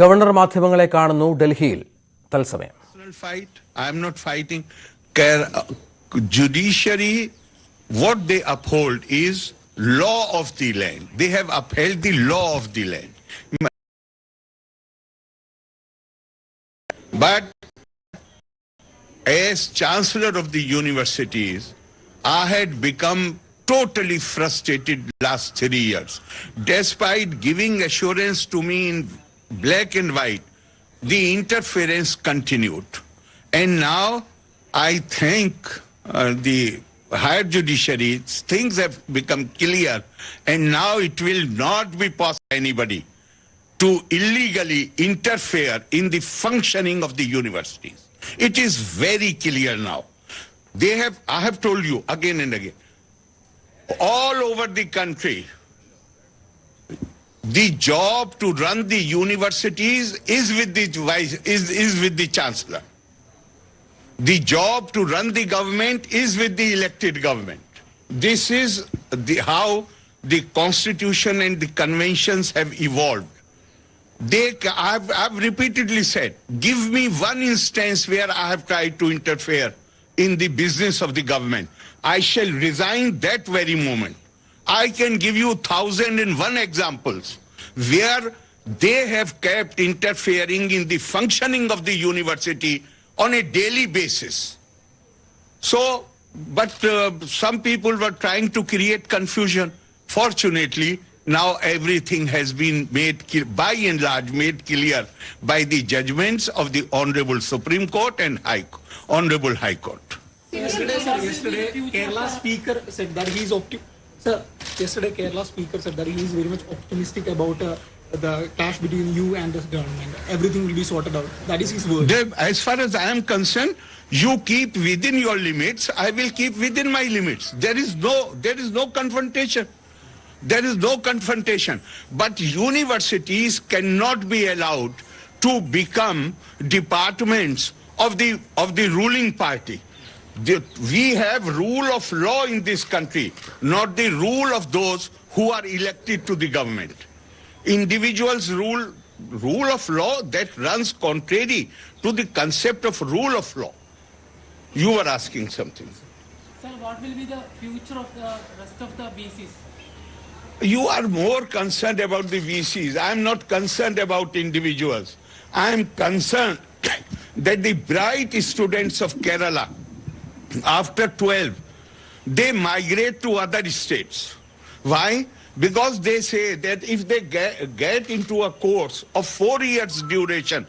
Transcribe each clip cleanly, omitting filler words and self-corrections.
Governor മാധ്യമങ്ങളെ കാണുന്നു ഡൽഹിയിൽ തത്സമയം. I am not fighting. Judiciary, what they uphold is law of the land. They have upheld the law of the land. But as Chancellor of the universities, I had become totally frustrated last 3 years. Despite giving assurance to me in black and white, the interference continued. And now I think the higher judiciary, things have become clear, and now it will not be possible for anybody to illegally interfere in the functioning of the universities. It is very clear now. I have told you again and again, all over the country, the job to run the universities is with the Chancellor. The job to run the government is with the elected government. This is how the Constitution and the conventions have evolved. I've repeatedly said, give me one instance where I have tried to interfere in the business of the government. I shall resign that very moment. I can give you 1,001 examples where they have kept interfering in the functioning of the university on a daily basis. So, but some people were trying to create confusion. Fortunately, now everything has been made, by and large, made clear by the judgments of the Honorable Supreme Court and Honorable High Court. Yesterday, Kerala speaker said that he is very much optimistic about the clash between you and the government. Everything will be sorted out. That is his word. As far as I am concerned, you keep within your limits. I will keep within my limits. There is no confrontation. There is no confrontation. But universities cannot be allowed to become departments of the ruling party. We have rule of law in this country, not the rule of those who are elected to the government. Individuals rule of law that runs contrary to the concept of rule of law. You were asking something. Sir, what will be the future of the rest of the VCs? You are more concerned about the VCs. I am not concerned about individuals. I am concerned that the bright students of Kerala, after 12, they migrate to other states. Why? Because they say that if they get into a course of 4 years duration,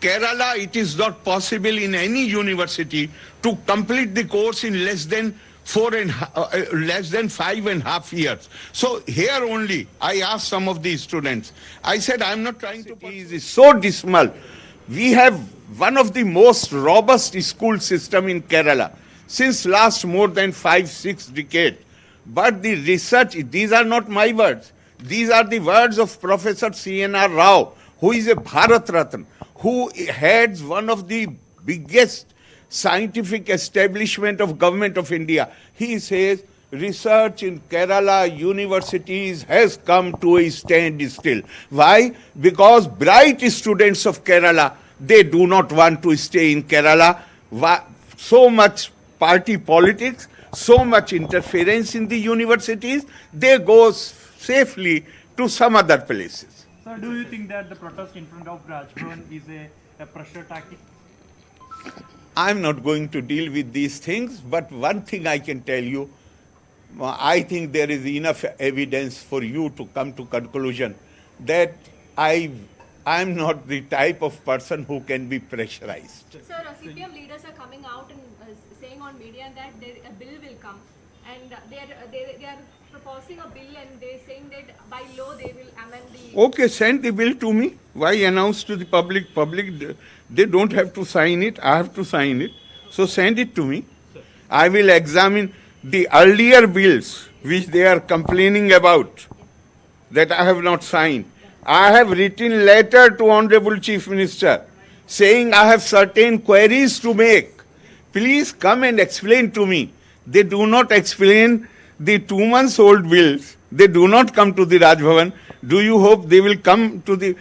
Kerala, it is not possible in any university to complete the course in less than 5.5 years. So here only, I asked some of these students, I said, I'm not trying to... It is so dismal. We have one of the most robust school system in Kerala since last more than 5-6 decades. But the research, these are not my words. These are the words of Professor C.N.R. Rao, who is a Bharat Ratna, who heads one of the biggest scientific establishment of government of India. He says research in Kerala universities has come to a standstill. Why? Because bright students of Kerala, they do not want to stay in Kerala. So much party politics, so much interference in the universities, they go safely to some other places. Sir, do you think that the protest in front of Raj Bhavan is a pressure tactic? I'm not going to deal with these things, but one thing I can tell you, I think there is enough evidence for you to come to conclusion that I'm not the type of person who can be pressurized. Sir, CPM leaders are coming out and saying on media that a bill will come, and they are proposing a bill, and they're saying that by law they will amend the... Okay, send the bill to me. Why announce to the public? They don't have to sign it. I have to sign it. So send it to me. I will examine the earlier bills which they are complaining about that I have not signed. I have written letter to Honorable Chief Minister saying I have certain queries to make. Please come and explain to me. They do not explain the 2 months old bills. They do not come to the Raj Bhavan. Do you hope they will come to the,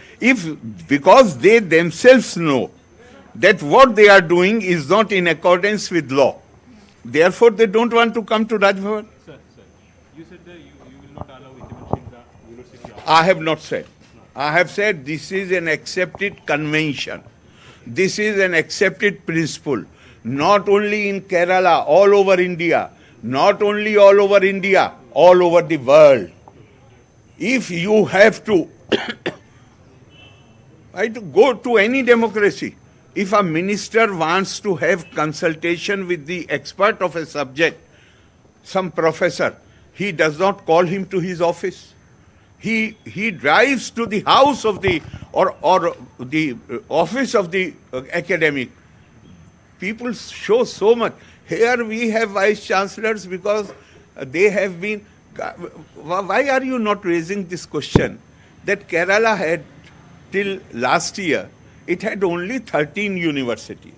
because they themselves know that what they are doing is not in accordance with law. Therefore, they don't want to come to Raj Bhavan. Sir, you said that you will not allow intervention in the university. I have not said. I have said this is an accepted convention. This is an accepted principle. Not only in Kerala, all over India. Not only all over India, all over the world. If you have to, go to any democracy, if a minister wants to have consultation with the expert of a subject, some professor, he does not call him to his office. He drives to the house of the, or the office of the academic. People show so much. Here we have vice chancellors because they have been. Why are you not raising this question? That Kerala had, till last year, it had only 13 universities.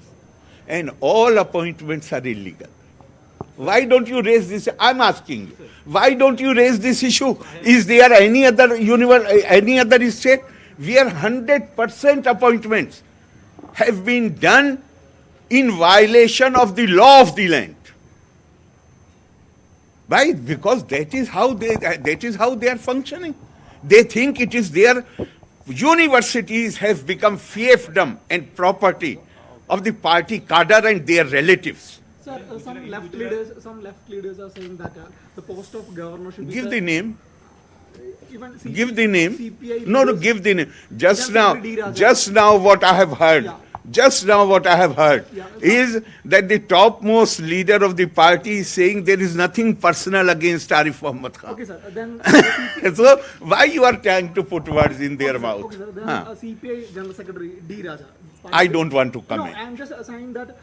And all appointments are illegal. Why don't you raise this? I'm asking you. Why don't you raise this issue? Is there any other any other state where 100% appointments have been done in violation of the law of the land? Why? Because that is how they are functioning. They think it is their universities have become fiefdom and property of the party cadre and their relatives. Sir, some left leaders are saying that the post of governor should be. Give the name. Even Give the name. CPI No, leaders- give the name. Just Secretary now, Raja. just now what I have heard. Yeah. Just now what I have heard Yeah. is that the topmost leader of the party is saying there is nothing personal against Arif Muhammad Khan. Okay, sir. Then CPI, So why you are trying to put words in their mouth? Okay, sir. Then Huh. CPI General Secretary D. Raja. I don't want to No, comment. I am just saying that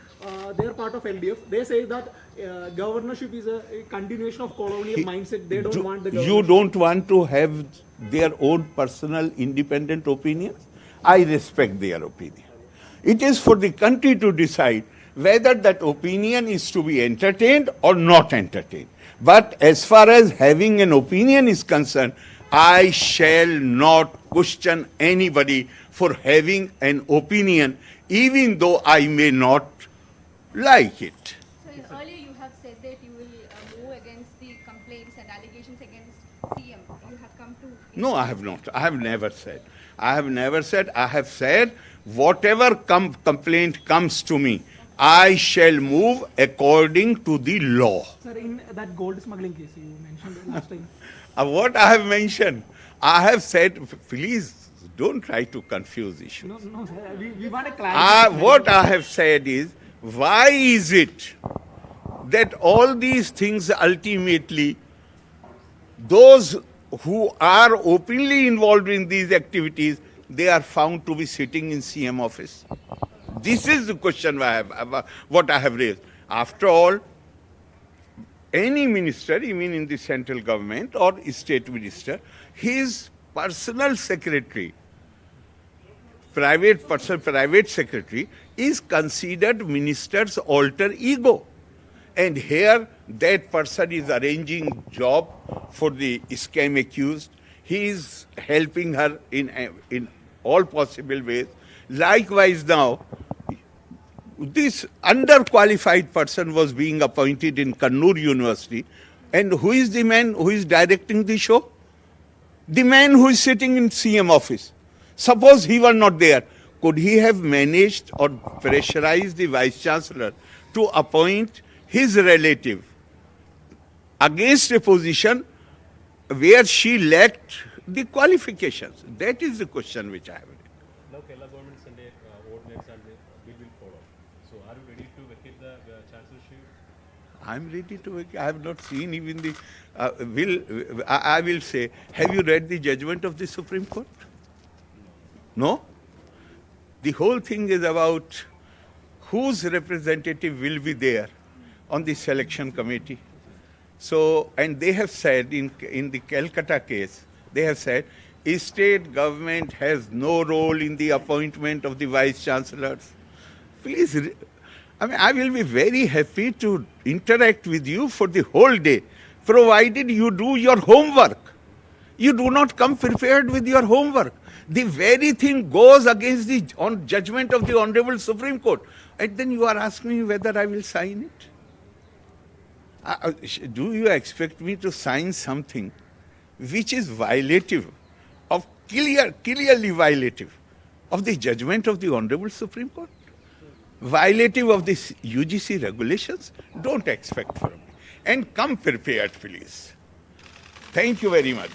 they are part of LDF. They say that governorship is a continuation of colonial mindset. They don't want the You governorship. don't want to have their own personal independent opinions? I respect their opinion. It is for the country to decide whether that opinion is to be entertained or not entertained. But as far as having an opinion is concerned, I shall not question anybody for having an opinion, even though I may not like it. So earlier you have said that you will move against the complaints and allegations against CM. You have come to. No, I have not. I have never said. I have never said. I have said whatever complaint comes to me, I shall move according to the law. Sir, in that gold smuggling case you mentioned last time. What I have mentioned, I have said, please don't try to confuse issues. No, sir. We want a clarity. What I have said is, why is it that all these things ultimately, those who are openly involved in these activities, they are found to be sitting in CM office? This is the question what I have raised. After all, any minister, even in the central government or state minister, his personal secretary, private secretary, is considered minister's alter ego. And here, that person is arranging job for the scam accused. He is helping her in all possible ways. Likewise now, this underqualified person was being appointed in Kannur University. And who is the man who is directing the show? The man who is sitting in CM office. Suppose he were not there. Could he have managed or pressurized the vice chancellor to appoint his relative against a position where she lacked the qualifications? That is the question which I have. Now Kerala government sent a ordinance and the bill will follow. So are you ready to vacate the chancellorship? I am ready to vacate. I have not seen even the I will say, have you read the judgment of the Supreme Court? No? The whole thing is about whose representative will be there on the selection committee. So, and they have said in the Calcutta case, they have said, state government has no role in the appointment of the vice chancellors. Please, I will be very happy to interact with you for the whole day, provided you do your homework. You do not come prepared with your homework. The very thing goes against the judgment of the Honorable Supreme Court. And then you are asking me whether I will sign it. Do you expect me to sign something which is violative of clearly violative of the judgment of the Honorable Supreme Court? Violative of the UGC regulations? Don't expect from me. And come prepared, please. Thank you very much.